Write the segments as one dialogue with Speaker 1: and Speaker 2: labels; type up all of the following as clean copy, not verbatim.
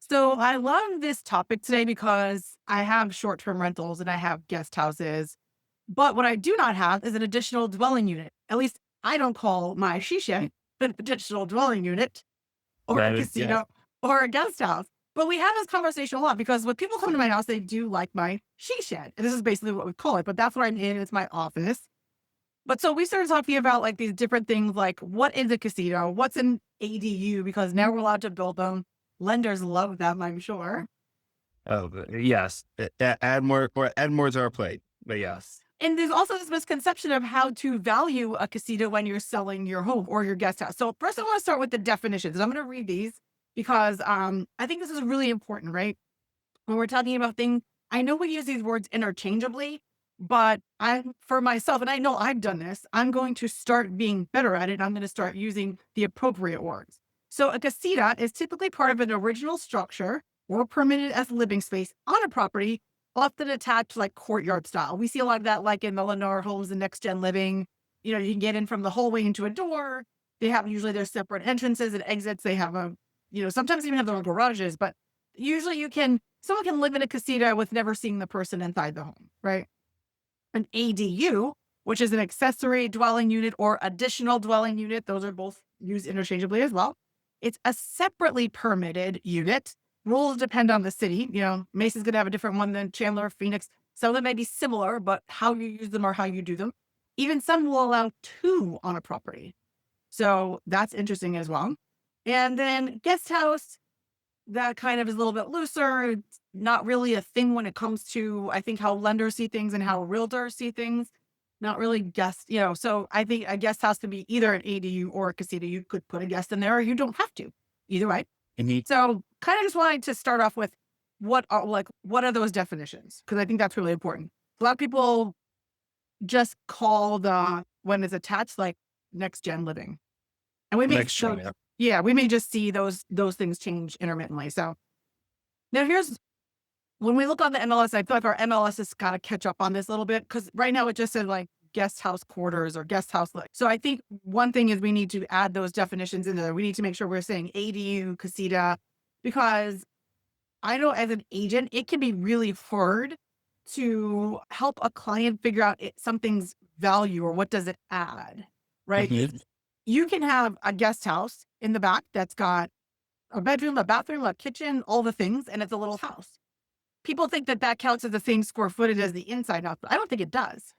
Speaker 1: So I love this topic today because I have short-term rentals and I have guest houses. But what I do not have is an additional dwelling unit. At least I don't call my she shed an additional dwelling unit or a
Speaker 2: That is, yes.
Speaker 1: casino or a guest house. But we have this conversation a lot because when people come to my house, they do like my she shed. And this is basically what we call it, but that's what I'm in. It's my office. But so we started talking about like these different things like what is a casino? What's an ADU? Because now we're allowed to build them. Lenders love them, I'm sure.
Speaker 2: Oh, yes. Add more or add more to our plate. But yes.
Speaker 1: And there's also this misconception of how to value a casita when you're selling your home or your guest house. So first I want to start with the definitions. I'm going to read these because I think this is really important, right? When we're talking about things, I know we use these words interchangeably, but I'm for myself, and I know I've done this, I'm going to start being better at it. I'm going to start using the appropriate words. So a casita is typically part of an original structure or permitted as living space on a property, often attached like courtyard style. We see a lot of that like in the Lennar homes and next gen living. You know, you can get in from the hallway into a door. They have usually their separate entrances and exits. They have sometimes even have their own garages, but usually someone can live in a casita with never seeing the person inside the home, right? An ADU, which is an accessory dwelling unit or additional dwelling unit, those are both used interchangeably as well. It's a separately permitted unit. Rules depend on the city. You know, Mesa's going to have a different one than Chandler, Phoenix. Some of them may be similar, but how you use them or how you do them. Even some will allow two on a property. So that's interesting as well. And then guest house, that kind of is a little bit looser. It's not really a thing when it comes to, I think, how lenders see things and how realtors see things. Not really so I think a guest house can be either an ADU or a casita. You could put a guest in there or you don't have to. Either way.
Speaker 2: Mhm.
Speaker 1: So kind of just wanted to start off with what are those definitions? Because I think that's really important. A lot of people just call the when it's attached like next gen living. And we may
Speaker 2: Next
Speaker 1: so
Speaker 2: gen, yeah.
Speaker 1: yeah, we may just see those things change intermittently. So now here's when we look on the MLS, I feel like our MLS has got to catch up on this a little bit because right now it just said like guest house quarters or guest house. So I think one thing is we need to add those definitions in there. We need to make sure we're saying ADU, casita, because I know as an agent, it can be really hard to help a client figure out something's value or what does it add, right?
Speaker 2: Mhm.
Speaker 1: You can have a guest house in the back that's got a bedroom, a bathroom, a kitchen, all the things, and it's a little house. People think that that counts as the same square footage as the inside house, but I don't think it does.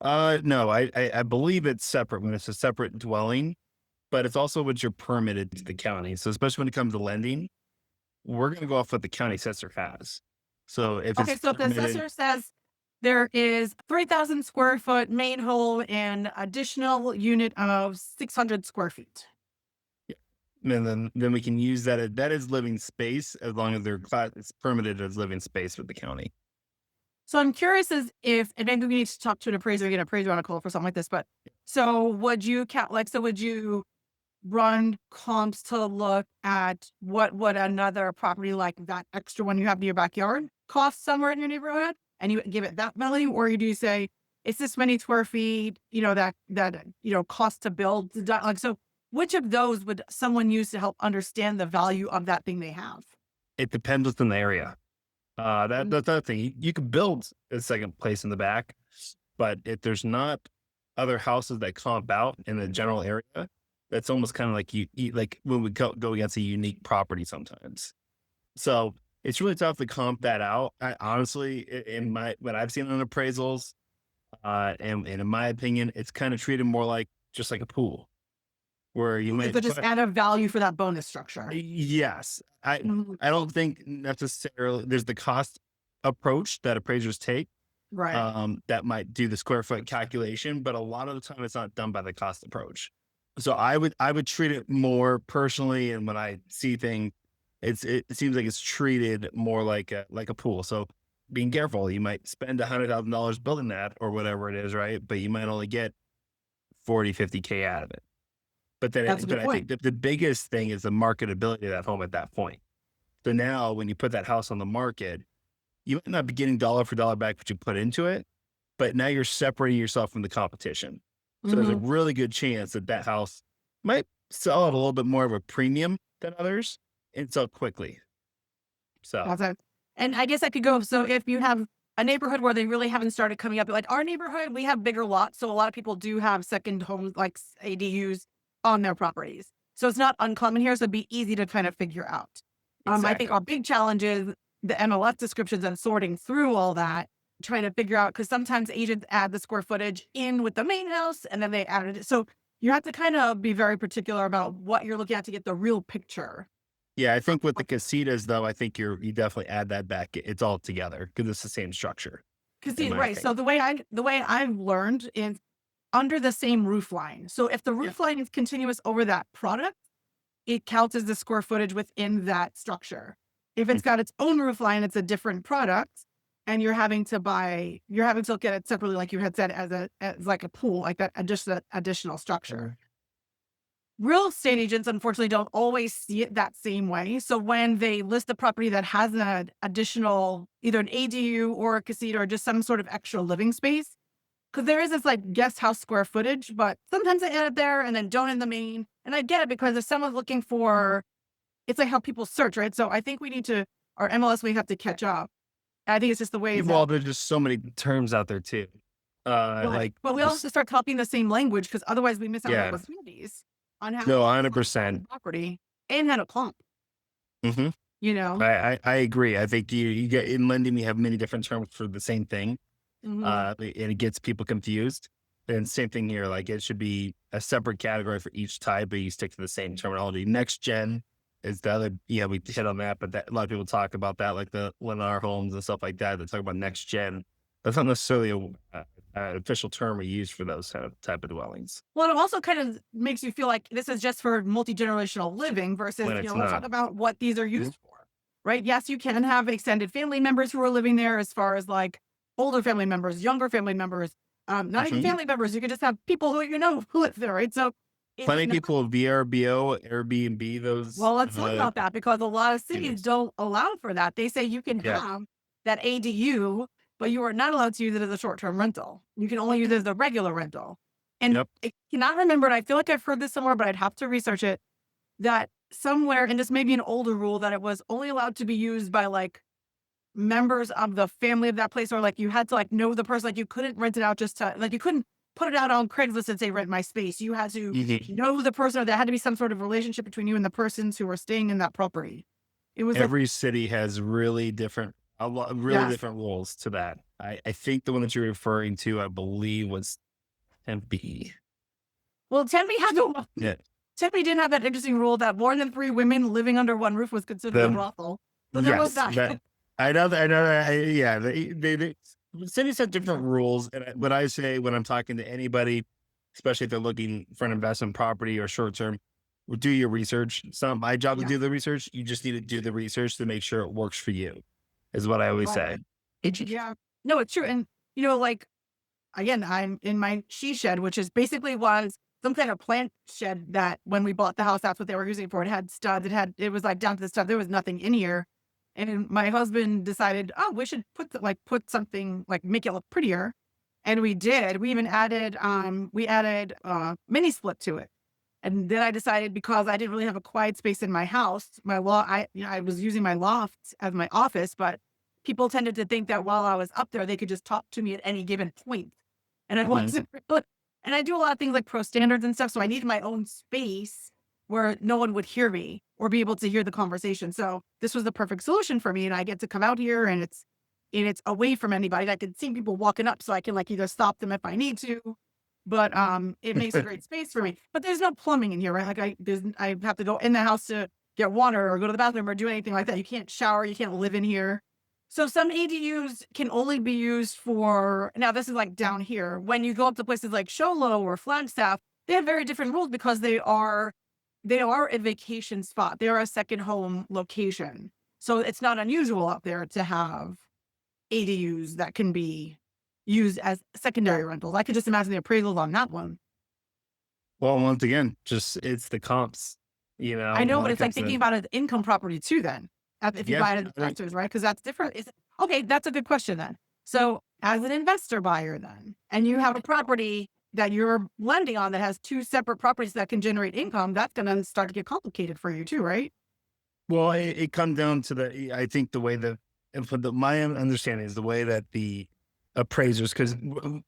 Speaker 2: No, I believe it's separate when it's a separate dwelling, but it's also what you're permitted to the county. So especially when it comes to lending, we're going to go off what the county assessor has. So if
Speaker 1: Okay,
Speaker 2: it's
Speaker 1: so if the
Speaker 2: permitted,
Speaker 1: assessor says there is 3,000 square foot main home and additional unit of 600 square feet.
Speaker 2: and then we can use that. That is living space as long as it's permitted as living space with the county.
Speaker 1: So I'm curious as if, and maybe we need to talk to an appraiser, get an appraiser on a call for something like this, but so would you count, like, so would you run comps to look at what would another property like that extra one you have in your backyard cost somewhere in your neighborhood and you give it that value? Or you do say, it's this many square feet, cost to build, like, so which of those would someone use to help understand the value of that thing they have?
Speaker 2: It depends what's in the area.
Speaker 1: Mm.
Speaker 2: That's the other thing. You could build a second place in the back, but if there's not other houses that comp out in the general area, that's almost kind of like like when we go against a unique property sometimes. So it's really tough to comp that out. I honestly, in my what I've seen on appraisals, and in my opinion, it's kind of treated more like just like a pool where you
Speaker 1: Okay,
Speaker 2: might
Speaker 1: so just
Speaker 2: put.
Speaker 1: add a value for that bonus structure.
Speaker 2: Yes,
Speaker 1: Mhm.
Speaker 2: I don't think necessarily there's the cost approach that appraisers take,
Speaker 1: Right.
Speaker 2: that might do the square foot calculation, but a lot of the time it's not done by the cost approach. So I would treat it more personally, and when I see things, it seems like it's treated more like a pool. So being careful, you might spend $100,000 building that or whatever it is, right? But you might only get 40, 50K out of it.
Speaker 1: That's a
Speaker 2: But
Speaker 1: good
Speaker 2: I think
Speaker 1: point.
Speaker 2: the biggest thing is the marketability of that home at that point. So now when you put that house on the market, you might not be getting dollar for dollar back what you put into it, but now you're separating yourself from the competition. So there's a
Speaker 1: Mhm.
Speaker 2: really good chance that that house might sell at a little bit more of a premium than others. and sell quickly. So
Speaker 1: That's it. And I guess I could go. So if you have a neighborhood where they really haven't started coming up, like our neighborhood, we have bigger lots. So a lot of people do have second homes, like ADUs on their properties. So it's not uncommon here. So it'd be easy to kind of figure out. I think
Speaker 2: exactly.
Speaker 1: our big challenge is the MLS descriptions and sorting through all that, trying to figure out, because sometimes agents add the square footage in with the main house and then they added it. So you have to kind of be very particular about what you're looking at to get the real picture.
Speaker 2: Yeah, I think with the casitas though, I think you definitely add that back. It's all together because it's the same structure,
Speaker 1: Because
Speaker 2: in my
Speaker 1: right. So
Speaker 2: opinion.
Speaker 1: the way I've learned is under the same roof line. So if the roof line is continuous over that product, it counts as the square footage within that structure. If it's
Speaker 2: Mm.
Speaker 1: got its own roof line, it's a different product, and you're having to look at it separately, like you had said, as like a pool, like that additional structure. Real estate agents, unfortunately, don't always see it that same way. So when they list a property that has an additional, either an ADU or a casita or just some sort of extra living space, because there is this like guest house square footage, but sometimes they add it there and then don't in the main. And I get it, because if someone's looking for, it's like how people search, right? So I think our MLS, we have to catch up. I think it's just the ways
Speaker 2: Well,
Speaker 1: that,
Speaker 2: there's just so many terms out there too.
Speaker 1: right.
Speaker 2: Like
Speaker 1: But we also have
Speaker 2: just
Speaker 1: to start talking the same language, because otherwise we miss out on
Speaker 2: yeah,
Speaker 1: opportunities on how
Speaker 2: no,
Speaker 1: to
Speaker 2: 100%.
Speaker 1: property and how to comp,
Speaker 2: Hmm.
Speaker 1: you know?
Speaker 2: I agree. I think you get in lending, you have many different terms for the same thing,
Speaker 1: Hmm.
Speaker 2: and it gets people confused. And same thing here. Like it should be a separate category for each type, but you stick to the same terminology. Next gen is the other. Yeah, we hit on that, but a lot of people talk about that, like the Lennar homes and stuff like that. They talk about next gen. That's not necessarily an official term we use for those kind of type of dwellings
Speaker 1: Well, it also kind of makes you feel like this is just for multi-generational living versus,
Speaker 2: when it's
Speaker 1: let's talk
Speaker 2: not.
Speaker 1: about what these are used for, right? Yes, you can have extended family members who are living there, as far as like older family members, younger family members, not even
Speaker 2: Mhm.
Speaker 1: family members. You could just have people who, who live there, right? So it's
Speaker 2: Plenty of
Speaker 1: not,
Speaker 2: people VRBO, Airbnb, those.
Speaker 1: well, let's talk about that, because a lot of cities
Speaker 2: Units.
Speaker 1: don't allow for that. They say you can
Speaker 2: Yeah.
Speaker 1: have that ADU, but you are not allowed to use it as a short-term rental. You can only use it as a regular rental. And
Speaker 2: Yep.
Speaker 1: I cannot remember, and I feel like I've heard this somewhere, but I'd have to research it, that somewhere, and this may be an older rule, that it was only allowed to be used by like members of the family of that place, or like you had to like know the person. Like you couldn't rent it out just to, like you couldn't put it out on Craigslist and say rent my space. You had to
Speaker 2: Mhm.
Speaker 1: know the person, or there had to be some sort of relationship between you and the persons who were staying in that property. It was like,
Speaker 2: Every city has really
Speaker 1: yes.
Speaker 2: different rules to that. I think the one that you're referring to, I believe, was Tempe.
Speaker 1: Well, Tempe had the
Speaker 2: Yeah.
Speaker 1: Tempe didn't have that interesting rule that more than three women living under one roof was considered a
Speaker 2: The
Speaker 1: brothel. So there was
Speaker 2: yes,
Speaker 1: that.
Speaker 2: that I know that I know that yeah, they cities have different rules. And what I say when I'm talking to anybody, especially if they're looking for an investment property or short term, do your research. It's not my job to
Speaker 1: Yes.
Speaker 2: do the research. You just need to do the research to make sure it works for you, is what I always
Speaker 1: Right.
Speaker 2: say.
Speaker 1: Yeah. No, it's true. And like, again, I'm in my she shed, which is basically was some kind of plant shed that when we bought the house, that's what they were using for. It had studs. It was like down to the stud. There was nothing in here. And then my husband decided, oh, we should put something, like make it look prettier. And we did. We even added mini split to it. And then I decided, because I didn't really have a quiet space in my house, I was using my loft as my office, but people tended to think that while I was up there, they could just talk to me at any given point. And I
Speaker 2: Mhm.
Speaker 1: wasn't really, and I do a lot of things like pro standards and stuff. So I needed my own space where no one would hear me or be able to hear the conversation. So this was the perfect solution for me. And I get to come out here, and it's away from anybody. I can see people walking up, so I can like either stop them if I need to. But it makes a great space for me. But there's no plumbing in here, right? Like I have to go in the house to get water or go to the bathroom or do anything like that. You can't shower, you can't live in here. So some ADUs can only be used for, now this is like down here. When you go up to places like Sholo or Flagstaff, they have very different rules, because they are a vacation spot. They are a second home location. So it's not unusual up there to have ADUs that can be used as secondary rentals. I could just imagine the appraisals on that one.
Speaker 2: Well, once again, just it's the comps,
Speaker 1: I know,
Speaker 2: when
Speaker 1: but
Speaker 2: it
Speaker 1: it's like
Speaker 2: comes
Speaker 1: thinking
Speaker 2: to
Speaker 1: about an income property too then, if you
Speaker 2: yeah,
Speaker 1: buy it as investors, right? Because that's different. Okay, that's a good question then. So as an investor buyer then, and you have a property that you're lending on that has two separate properties that can generate income, that's going to start to get complicated for you too, right?
Speaker 2: Well, it comes down to I think the way that, and for my understanding is the way that the appraisers, because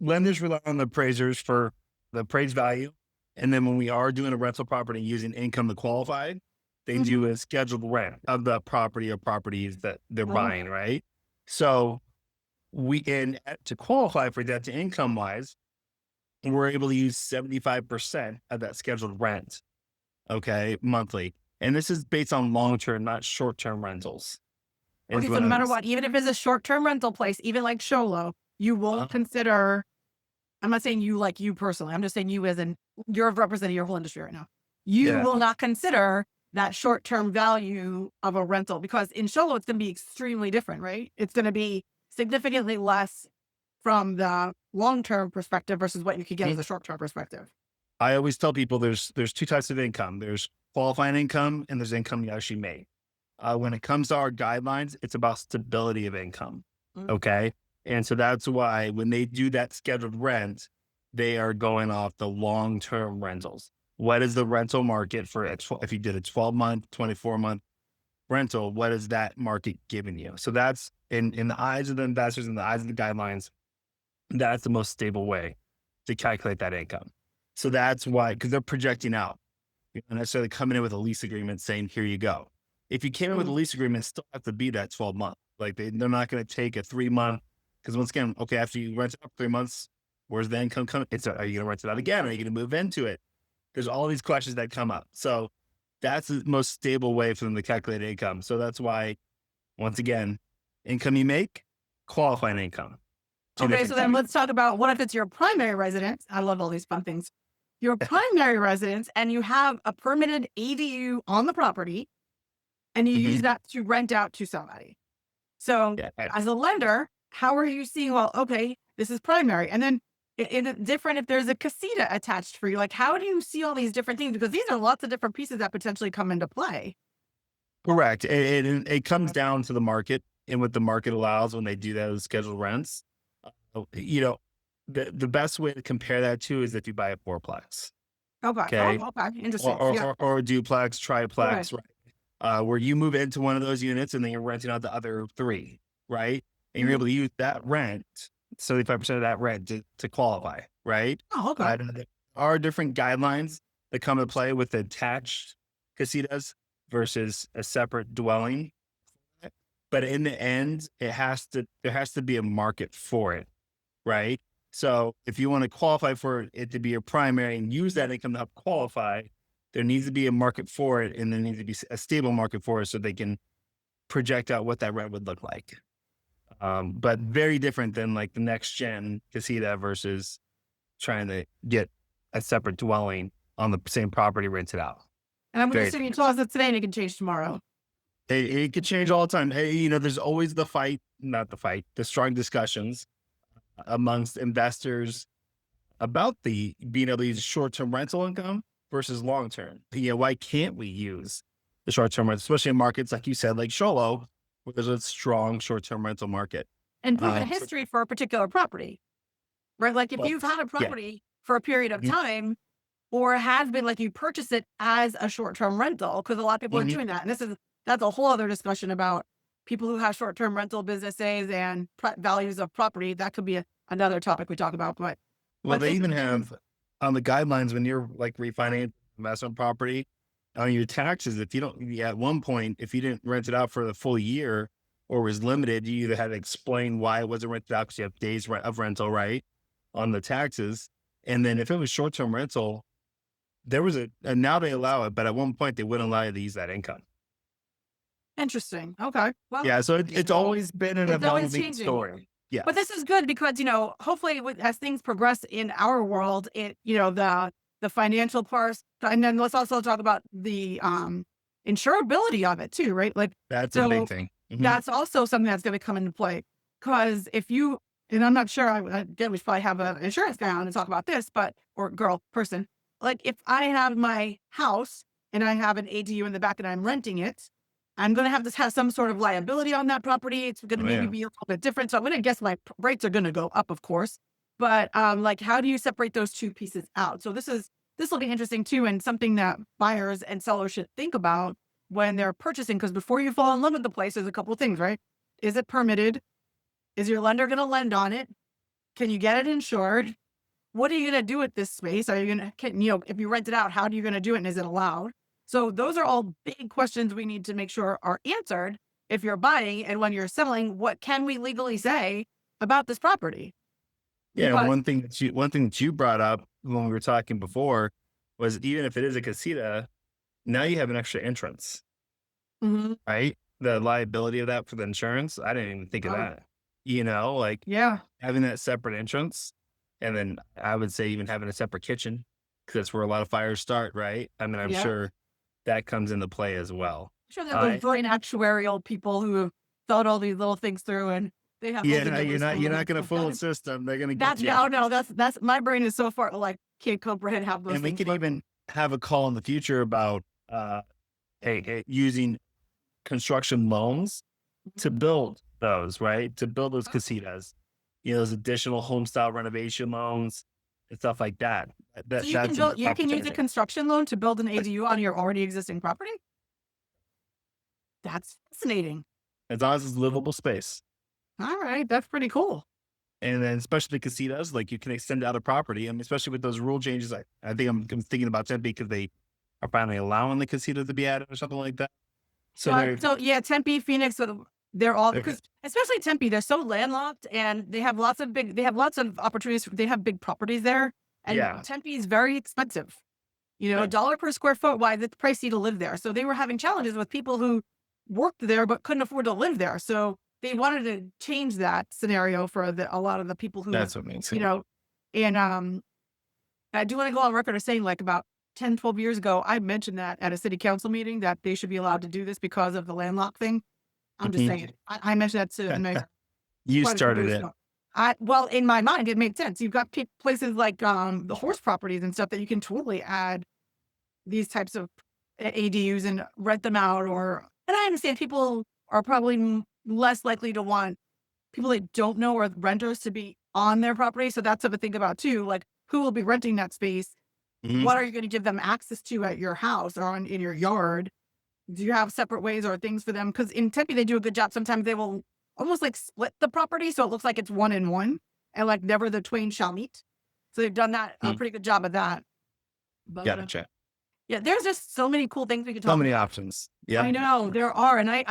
Speaker 2: lenders rely on the appraisers for the appraised value. And then when we are doing a rental property using income to qualify, they
Speaker 1: Mhm.
Speaker 2: do a scheduled rent of the property or properties that they're
Speaker 1: Oh,
Speaker 2: buying, right? So to qualify for debt to income wise, we're able to use 75% of that scheduled rent, okay, monthly. And this is based on long term, not short term rentals, is
Speaker 1: okay, so
Speaker 2: what
Speaker 1: no
Speaker 2: I'm
Speaker 1: matter what, even if it's a short-term rental place, even like Sholo, you won't
Speaker 2: uh,
Speaker 1: consider. I'm not saying you like you personally. I'm just saying you as in you're representing your whole industry right now. You
Speaker 2: yeah.
Speaker 1: will not consider that short-term value of a rental because in Sholo it's going to be extremely different, right? It's going to be significantly less from the long-term perspective versus what you could get as
Speaker 2: Mhm.
Speaker 1: a short-term perspective.
Speaker 2: I always tell people there's two types of income. There's qualifying income and there's income you actually make. When it comes to our guidelines, it's about stability of income.
Speaker 1: Mm.
Speaker 2: Okay. And so that's why when they do that scheduled rent, they are going off the long term rentals. What is the rental market for if you did a 12-month, 24-month rental? What is that market giving you? So that's in the eyes of the investors, in the eyes of the guidelines, that's the most stable way to calculate that income. So that's why, because they're projecting out. You don't necessarily coming in with a lease agreement saying, here you go. If you came in with a
Speaker 1: Mm.
Speaker 2: lease agreement, it still have to be that 12 month. Like they're not going to take a 3 month, because once again, okay, after you rent it up 3 months, where's the income coming? Are you going to rent it out again? Are you going to move into it? There's all these questions that come up. So that's the most stable way for them to calculate income. So that's why, once again, income you make, qualifying income, two
Speaker 1: Okay, so
Speaker 2: different
Speaker 1: then
Speaker 2: things.
Speaker 1: let's talk about what if it's your primary residence? I love all these fun things. Your primary residence, and you have a permitted ADU on the property, and you use
Speaker 2: Mhm.
Speaker 1: that to rent out to somebody. So,
Speaker 2: Yeah.
Speaker 1: as a lender, how are you seeing, well, okay, this is primary. And then different if there's a casita attached for you. Like, how do you see all these different things? Because these are lots of different pieces that potentially come into play.
Speaker 2: Correct. It comes down to the market and what the market allows when they do those scheduled rents. You know, the best way to compare that to is if you buy a fourplex,
Speaker 1: Okay.
Speaker 2: okay,
Speaker 1: Oh, okay.
Speaker 2: or
Speaker 1: Interesting.
Speaker 2: or,
Speaker 1: Yeah.
Speaker 2: or, or a duplex,
Speaker 1: Right.
Speaker 2: triplex, right? Where you move into one of those units and then you're renting out the other three, right? And you're
Speaker 1: Mhm.
Speaker 2: able to use that rent, 75% of that rent to qualify, right?
Speaker 1: Oh, okay.
Speaker 2: There are different guidelines that come into play with attached casitas versus a separate dwelling. But in the end, there has to be a market for it, right? So if you want to qualify for it to be your primary and use that income to help qualify, there needs to be a market for it, and there needs to be a stable market for it so they can project out what that rent would look like. But very different than like the next gen casita versus trying to get a separate dwelling on the same property rented out.
Speaker 1: And I'm going to
Speaker 2: Very
Speaker 1: assume you
Speaker 2: different.
Speaker 1: told us that today and it can change tomorrow.
Speaker 2: It could change all the time. Hey, there's always the fight, not the fight, the strong discussions amongst investors about the being able to use short-term rental income versus long-term. Yeah, why can't we use the short-term rental, especially in markets like you said, like Sholo, where there's a strong short-term rental market.
Speaker 1: And proven
Speaker 2: So,
Speaker 1: history for a particular property, right? Like if
Speaker 2: well,
Speaker 1: you've had a
Speaker 2: yeah,
Speaker 1: property for a period of
Speaker 2: mhm,
Speaker 1: time, or has been like you purchase it as a short-term rental, because a lot of people are
Speaker 2: mhm.
Speaker 1: doing that. And that's a whole other discussion about people who have short-term rental businesses and values of property. That could be another topic we talk about.
Speaker 2: Well,
Speaker 1: But
Speaker 2: they
Speaker 1: if
Speaker 2: even
Speaker 1: you
Speaker 2: have on the guidelines when you're like refinancing investment property on your taxes. If you don't, yeah, at one point, if you didn't rent it out for the full year or was limited, you either had to explain why it wasn't rented out because you have days of rental, right, on the taxes. And then if it was short term rental, there was and now they allow it, but at one point they wouldn't allow you to use that income.
Speaker 1: interesting. Okay. Well,
Speaker 2: Yeah. So it's always been an
Speaker 1: it's always
Speaker 2: evolving
Speaker 1: changing.
Speaker 2: story.
Speaker 1: But this
Speaker 2: Yes.
Speaker 1: is good because, hopefully as things progress in our world, the financial parts, and then let's also talk about the insurability of it too, right? Like,
Speaker 2: That's a big
Speaker 1: so
Speaker 2: thing. Mhm.
Speaker 1: that's also something that's going to come into play. Because if you, and I'm not sure, again, we should probably have an insurance guy on to talk about this, or girl, person. Like, if I have my house and I have an ADU in the back and I'm renting it, I'm going to have to have some sort of liability on that property. It's going to
Speaker 2: Oh,
Speaker 1: maybe
Speaker 2: yeah.
Speaker 1: be a little bit different. So I'm going to guess my rates are going to go up, of course. But like, how do you separate those two pieces out? So this will be interesting too, and something that buyers and sellers should think about when they're purchasing, because before you fall in love with the place, there's a couple of things, right? Is it permitted? Is your lender going to lend on it? Can you get it insured? What are you going to do with this space? Are you going to, if you rent it out, how are you going to do it? And is it allowed? So those are all big questions we need to make sure are answered if you're buying. And when you're selling, what can we legally say about this property?
Speaker 2: Yeah.
Speaker 1: Because,
Speaker 2: One thing that you brought up when we were talking before was, even if it is a casita, now you have an extra entrance,
Speaker 1: Mhm.
Speaker 2: right? The liability of that for the insurance. I didn't even think of
Speaker 1: Oh,
Speaker 2: that, like
Speaker 1: yeah,
Speaker 2: having that separate entrance. And then I would say even having a separate kitchen, because that's where a lot of fires start, right? I mean, I'm
Speaker 1: yeah.
Speaker 2: sure that comes into play as well.
Speaker 1: Sure, that those
Speaker 2: Uh,
Speaker 1: brilliant actuarial people who have thought all these little things through, and they have all
Speaker 2: yeah,
Speaker 1: the
Speaker 2: no,
Speaker 1: numbers for
Speaker 2: you're
Speaker 1: you.
Speaker 2: not going to fool the system. They're going to
Speaker 1: That
Speaker 2: get you.
Speaker 1: no, that's my brain is so far like can't comprehend how those
Speaker 2: And we
Speaker 1: things
Speaker 2: could
Speaker 1: work.
Speaker 2: even have a call in the future about using construction loans to build those, right? To build those casitas, those additional home style renovation loans and stuff like that.
Speaker 1: So you can
Speaker 2: That's an
Speaker 1: build, you can use a
Speaker 2: opportunity.
Speaker 1: construction loan to build an ADU on your already existing property. That's fascinating.
Speaker 2: As long as it's livable space.
Speaker 1: All right, that's pretty cool.
Speaker 2: And then especially casitas, like you can extend out a property. I mean, especially with those rule changes. I think I'm thinking about Tempe because they are finally allowing the casita to be added or something like that. So
Speaker 1: So yeah, Tempe, Phoenix, they're all
Speaker 2: they're
Speaker 1: because especially Tempe, they're so landlocked and they have lots of opportunities. They have big properties there, and
Speaker 2: yeah.
Speaker 1: Tempe is very expensive. A
Speaker 2: Yeah.
Speaker 1: dollar per square foot. Why? It's pricey to live there. So they were having challenges with people who worked there but couldn't afford to live there. So they wanted to change that scenario for a lot of the people who,
Speaker 2: That's what makes
Speaker 1: you
Speaker 2: it.
Speaker 1: know, and I do want to go on record as saying like about 10, 12 years ago, I mentioned that at a city council meeting that they should be allowed to do this because of the landlocked thing. I'm just saying. I mentioned that to the mayor
Speaker 2: You
Speaker 1: quite a few
Speaker 2: started
Speaker 1: years
Speaker 2: it.
Speaker 1: ago. Well, in my mind, it made sense. You've got places like the horse properties and stuff that you can totally add these types of ADUs and rent them out. And I understand people are probably less likely to want people they don't know or renters to be on their property. So that's something to think about too. Like, who will be renting that space?
Speaker 2: Mhm.
Speaker 1: What are you going to give them access to at your house or in your yard? Do you have separate ways or things for them? Because in Tempe, they do a good job. Sometimes they will almost like split the property so it looks like it's one in one, and like never the twain shall meet. So they've done that a
Speaker 2: Mm.
Speaker 1: pretty good job of that. But
Speaker 2: Gotcha.
Speaker 1: yeah, there's just so many cool things we could
Speaker 2: So
Speaker 1: talk
Speaker 2: many
Speaker 1: about.
Speaker 2: options.
Speaker 1: I
Speaker 2: Yeah.
Speaker 1: know there are, and I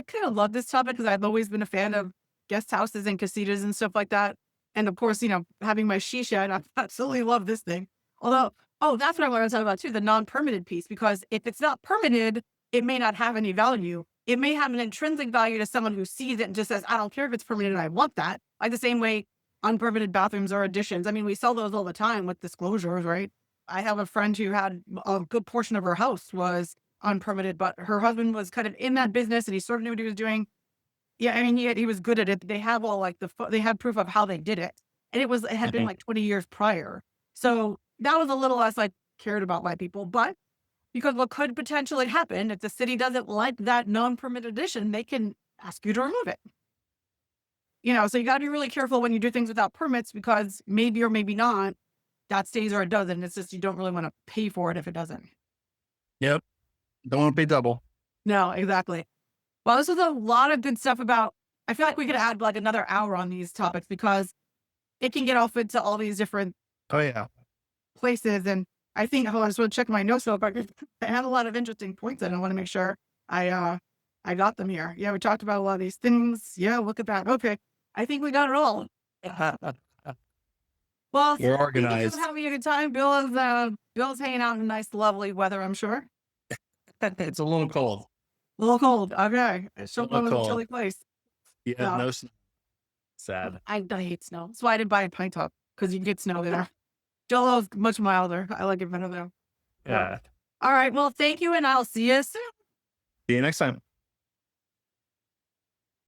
Speaker 1: kind of love this topic because I've always been a fan of guest houses and casitas and stuff like that. And of course, having my she shed, I absolutely love this thing. Although, oh, that's what I want to talk about too, the non-permitted piece. Because if it's not permitted, it may not have any value. It may have an intrinsic value to someone who sees it and just says, "I don't care if it's permitted, I want that." Like the same way unpermitted bathrooms or additions. I mean, we sell those all the time with disclosures, right? I have a friend who had a good portion of her house was unpermitted, but her husband was kind of in that business and he sort of knew what he was doing. Yeah, I mean, he was good at it. They have all like they had proof of how they did it. And it had been
Speaker 2: Mhm.
Speaker 1: like 20 years prior. So that was a little less like cared about by people. But because what could potentially happen if the city doesn't like that non-permitted addition, they can ask you to remove it. So you got to be really careful when you do things without permits because maybe or maybe not that stays or it doesn't. It's just you don't really want to pay for it if it doesn't.
Speaker 2: Yep. Don't want to pay double.
Speaker 1: No, exactly. Well, this was a lot of good stuff about. I feel like we could add like another hour on these topics because it can get off into all these different
Speaker 2: Oh yeah.
Speaker 1: places. And I think hold on, I just want to check my notes real quick. I have a lot of interesting points and I want to make sure I got them here. Yeah, we talked about a lot of these things. Yeah, look at that. Okay. I think we got it all. Well,
Speaker 2: You're
Speaker 1: thank you for
Speaker 2: organized.
Speaker 1: having a good time. Bill's hanging out in nice, lovely weather, I'm sure.
Speaker 2: It's a little cold.
Speaker 1: A little cold. Okay.
Speaker 2: A little
Speaker 1: A
Speaker 2: cold.
Speaker 1: chilly place.
Speaker 2: Yeah.
Speaker 1: Yeah.
Speaker 2: No. Sad.
Speaker 1: I hate snow. That's why I didn't buy a pine top because you can get snow there. Jell-O's much milder. I like it better there.
Speaker 2: Yeah.
Speaker 1: All right. Well, thank you, and I'll see you soon.
Speaker 2: See you next time.